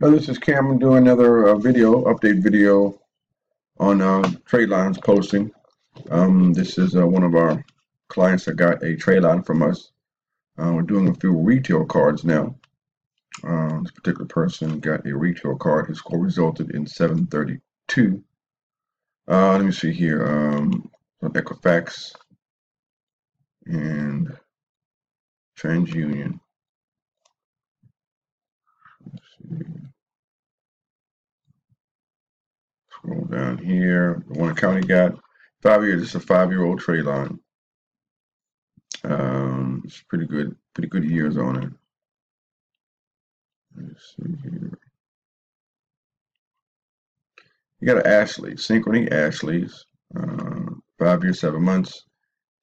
This is Cameron doing another update video on trade lines posting. This is one of our clients that got a trade line from us. We're doing a few retail cards now. This particular person got a retail card. His score resulted in 732. Let me see here. From Equifax and TransUnion. Let's see. Scroll down here. The one account he got, 5 years. It's a 5-year-old trade line. It's pretty good years on it. Let's see here. You got an Ashley, Synchrony Ashley's, 5 years, 7 months,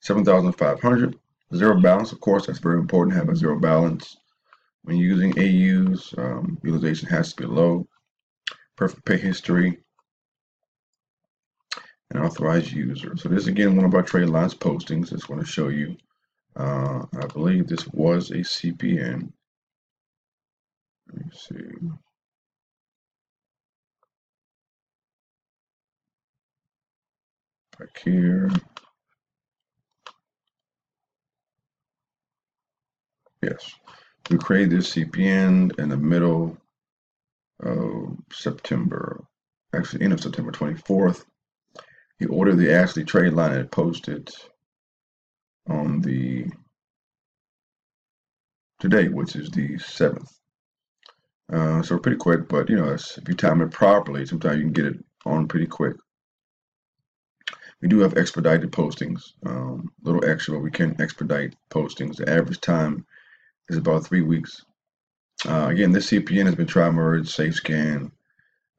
7,500. Zero balance, of course. That's very important to have a zero balance. When using AUs, utilization has to be low. Perfect pay history. And authorized user. So this is again one of our trade lines postings. Just want to show you. I believe this was a CPN. Let me see. Back here. Yes. We created this CPN in the middle of September. Actually, end of September 24th. He ordered the Ashley trade line and posted on today, which is the 7th. So pretty quick, but if you time it properly, sometimes you can get it on pretty quick. We do have expedited postings, a little extra, but we can expedite postings. The average time is about 3 weeks. Again, this CPN has been tri-merged, safe scan,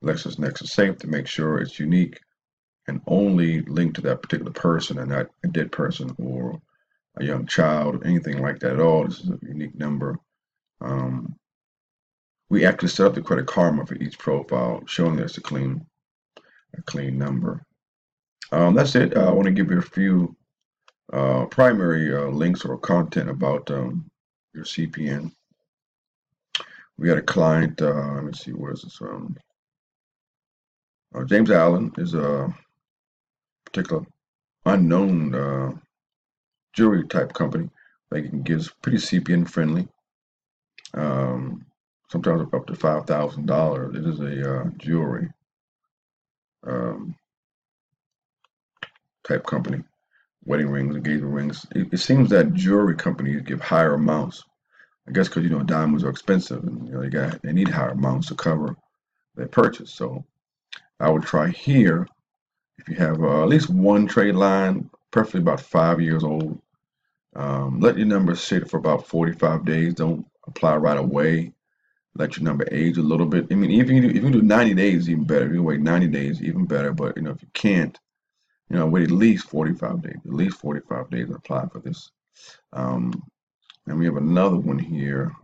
LexisNexis safe to make sure it's unique and only linked to that particular person and not a dead person or a young child or anything like that at all. This is a unique number. We actually set up the Credit Karma for each profile, showing that it's a clean number. That's it. I want to give you a few primary links or content about your CPN. We got a client. Let me see, where is this from? James Allen is a particular unknown jewelry type company. They can give pretty CPN friendly. Sometimes up to $5,000. It is a jewelry type company. Wedding rings, engagement rings. It seems that jewelry companies give higher amounts. I guess because diamonds are expensive, and they need higher amounts to cover their purchase. So I would try here if you have at least one trade line, preferably about 5 years old. Let your number sit for about 45 days. Don't apply right away. Let your number age a little bit. I mean, if you do 90 days, even better. If you wait 90 days, even better. But if you can't, wait at least 45 days. At least 45 days to apply for this. And we have another one here.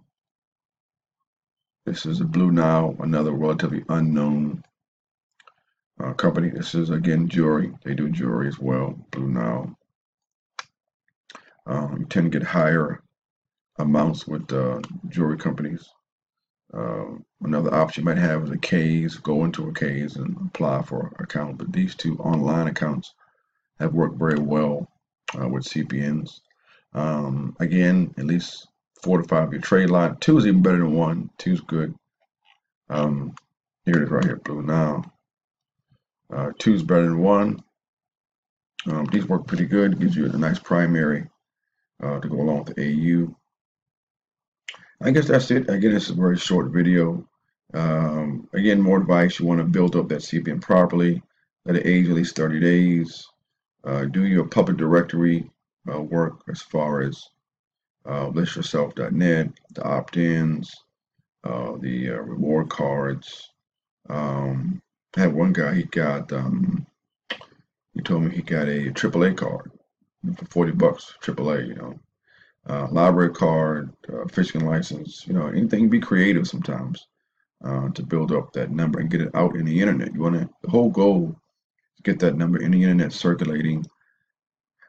This is a Blue Nile, another relatively unknown company. This is again jewelry. They do jewelry as well. Blue Nile. You tend to get higher amounts with jewelry companies. Another option you might have is a K's. Go into a K's and apply for an account. But these two online accounts have worked very well with CPNs. Again, at least 4 to 5 year trade line. 2 is even better than 1. 2 is good. Here it is right here, Blue Nile. 2 is better than 1. These work pretty good. It gives you a nice primary to go along with the AU. I guess that's it. Again, this is a very short video. Again, more advice. You want to build up that CPN properly. Let it age at least 30 days. Do your public directory work as far as listyourself.net, the opt-ins, the reward cards. I had one guy, he told me he got a AAA card for $40, AAA, library card, fishing license, anything. Be creative sometimes to build up that number and get it out in the internet. The whole goal is to get that number in the internet circulating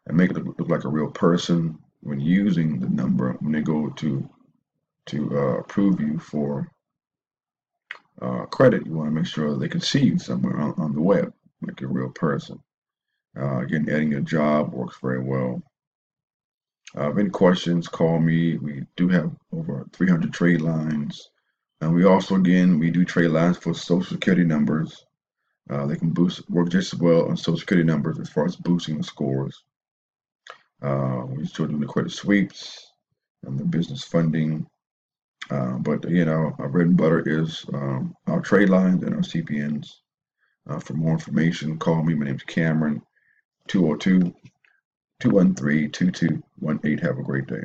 and make it look like a real person when using the number when they go to approve you for credit, you want to make sure they can see you somewhere on the web, like a real person. Again, adding a job works very well. Any questions, call me. We do have over 300 trade lines. And we also, again, we do trade lines for Social Security numbers. They can work just as well on Social Security numbers as far as boosting the scores. We still do the credit sweeps and the business funding. But you know, our bread and butter is our trade lines and our CPNs. For more information, call me. My name's Cameron, 202-213-2218. Have a great day.